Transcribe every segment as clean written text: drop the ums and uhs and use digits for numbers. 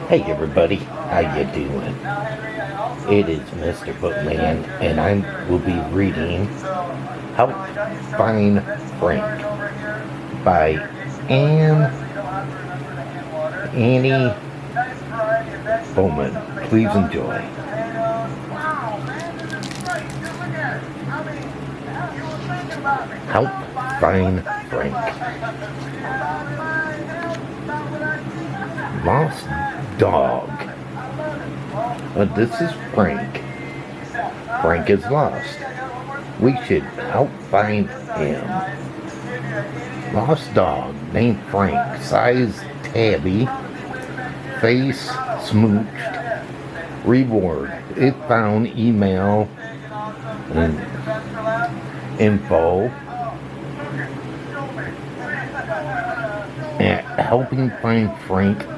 Hey everybody, how you doing? It is Mr. Bookman, and I will be reading Help Find Frank by Annie Bollman. Please enjoy. Help Find Frank. Lost dog. This is Frank. Frank is lost. We should help find him. Lost dog named Frank. Size tabby. Face smooched. Reward. If found, email and info at helpingfindfrank.com.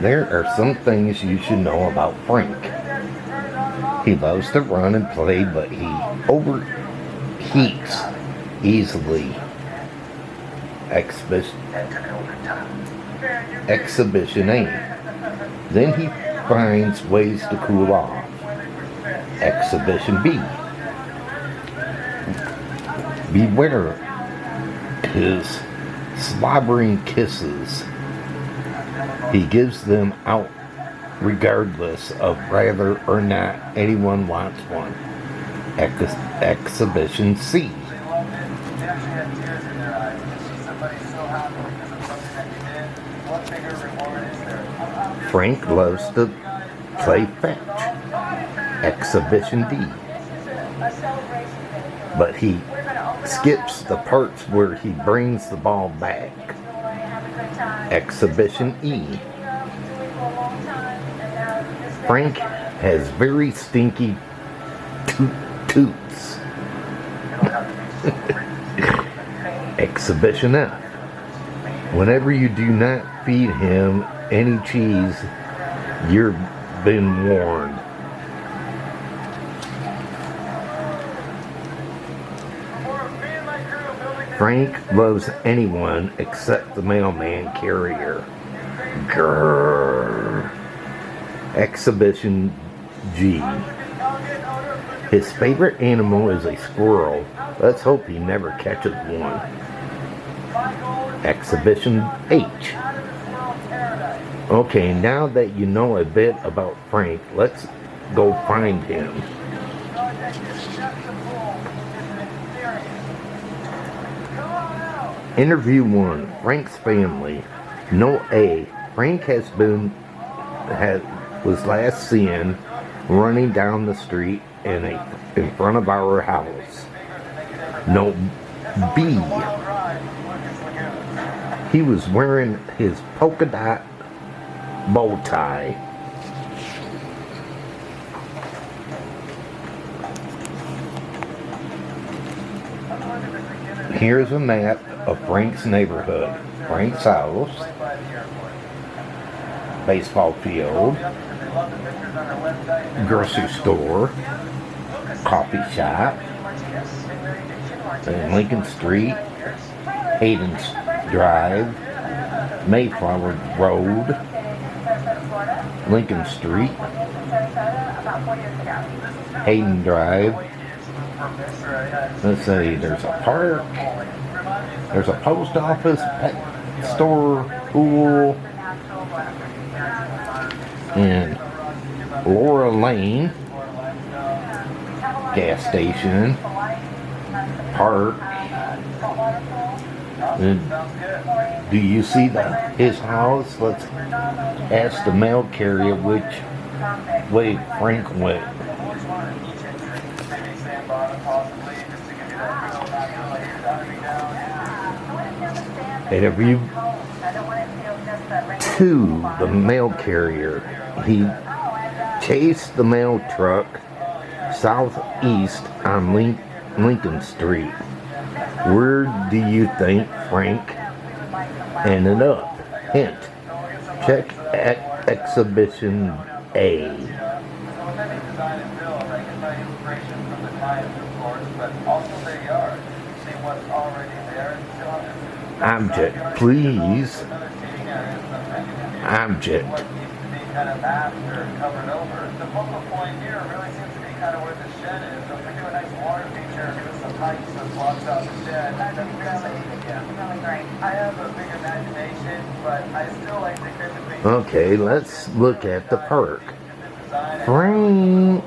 There are some things you should know about Frank. He loves to run and play, but he overheats easily. Exhibition A. Then he finds ways to cool off. Exhibition B. Beware his slobbering kisses. He gives them out regardless of whether or not anyone wants one. Exhibition C. Frank loves to play fetch. Exhibition D. But he skips the parts where he brings the ball back. Exhibition E. Frank has very stinky toots. Exhibition F. Whenever you do not feed him any cheese, you've been warned. Frank loves anyone except the mailman carrier. Grrr. Exhibition G. His favorite animal is a squirrel. Let's hope he never catches one. Exhibition H. Okay, now that you know a bit about Frank, let's go find him. Interview 1. Frank's family. Note A. Frank was last seen running down the street in front of our house. Note B. He was wearing his polka dot bow tie. Here's a map of Frank's neighborhood. Frank's house, baseball field, grocery store, coffee shop, Lincoln Street, Hayden's Drive, Mayflower Road, Lincoln Street, Hayden Drive. Let's see, there's a park, there's a post office, pet store, pool, and Laura Lane, gas station, park. And do you see his house? Let's ask the mail carrier which way Frank went. Interview 2, the mail carrier. He chased the mail truck southeast on Lincoln Street. Where do you think Frank ended up? Hint. Check Exhibition A. Object, please. Object. Kind of masked or covered over. The focal point here really seems to be kind of where the shed is. So if we do a nice water feature with some pipes that blocks out the shed, that's really great. I have a big imagination, but I still like to vividly. Okay, let's look at the park. Frank.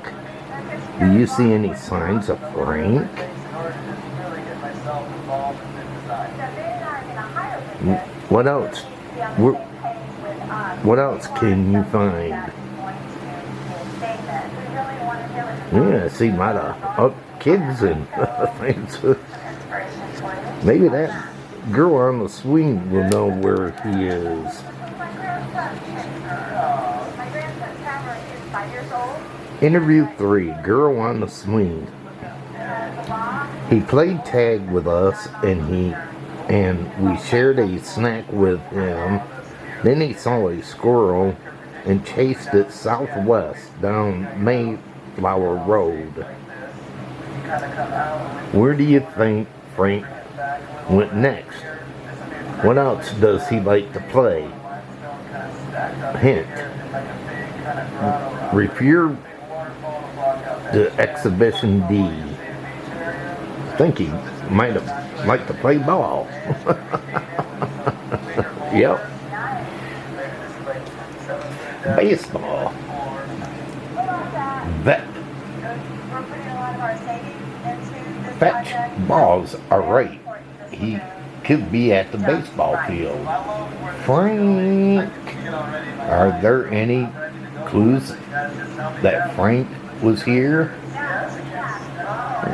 Do you see any signs of Frank? What else? What else can you find? Yeah, I see a lot of kids and things. Maybe that girl on the swing will know where he is. Interview 3, girl on the swing. He played tag with us and we shared a snack with him. Then he saw a squirrel and chased it southwest down Mayflower Road. Where do you think Frank went next? What else does he like to play? Hint. Refer to Exhibition D. I think he might have liked to play ball. Yep. Baseball. Vet. Fetch balls are right. He could be at the baseball field. Frank. Are there any clues that Frank was here?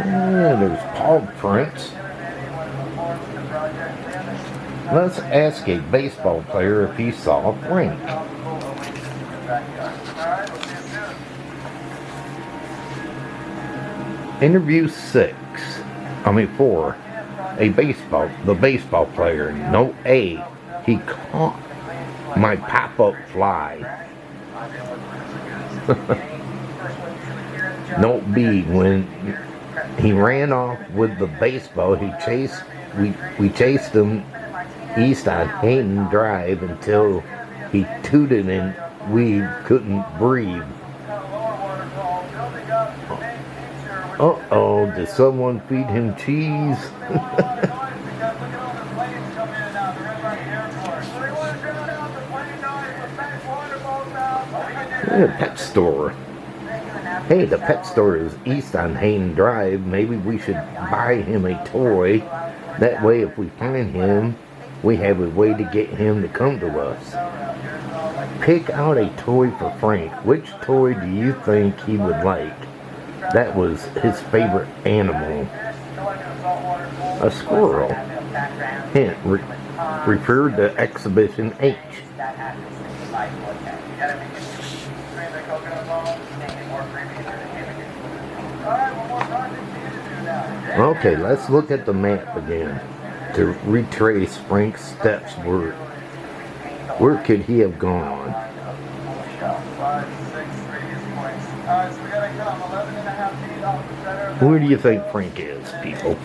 There's paw prints. Let's ask a baseball player if he saw Frank. Interview 4. The baseball player. Note A. He caught my pop-up fly. Note B. When he ran off with the baseball, we chased him east on Hayden Drive until he tooted and we couldn't breathe. Uh-oh, did someone feed him cheese? The pet store. Hey, the pet store is east on Hayden Drive. Maybe we should buy him a toy. That way, if we find him, we have a way to get him to come to us. Pick out a toy for Frank. Which toy do you think he would like? That was his favorite animal. A squirrel. Hint, refer to Exhibition H. Okay, let's look at the map again to retrace Frank's steps. Where could he have gone? Where do you think Frank is, people?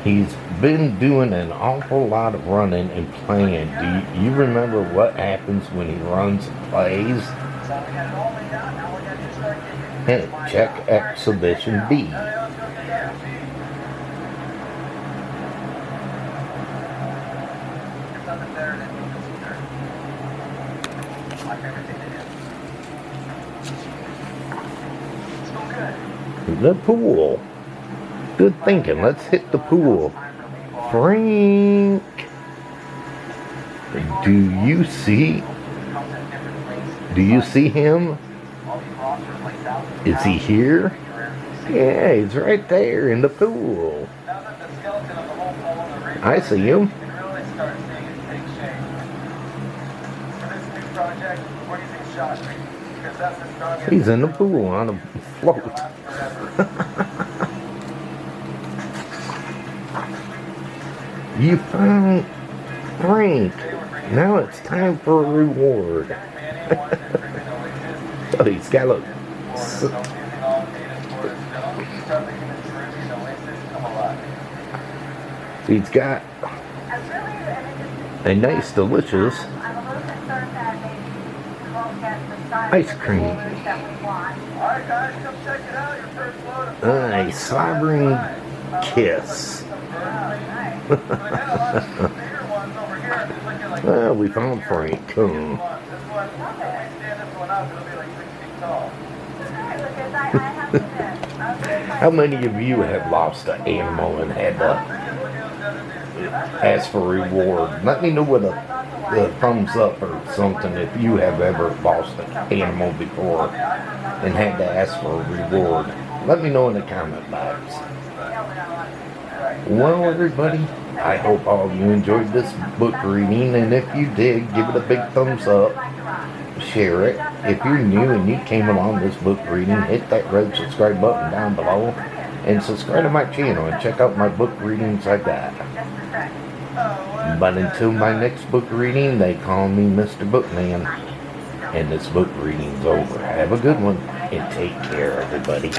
He's been doing an awful lot of running and playing. Do you remember what happens when he runs and plays? Hey, check Exhibition B. The pool. Good thinking. Let's hit the pool. Frank. Do you see him? Is he here? Yeah, he's right there in the pool. I see him. He's in the pool on a float. You Frank, now it's time for a reward. Oh, he's got a... He's got a nice, delicious ice cream. A sovereign kiss. Well, we found Frank. How many of you have lost an animal and had to ask for reward? Let me know with a thumbs up or something if you have ever lost an animal before and had to ask for a reward. Let me know in the comment box. Well, everybody, I hope all of you enjoyed this book reading, and if you did, give it a big thumbs up. Share it. If you're new and you came along this book reading, hit that red subscribe button down below and subscribe to my channel and check out my book readings I got. But until my next book reading, they call me Mr. Bookman, and this book reading's over. Have a good one and take care, everybody.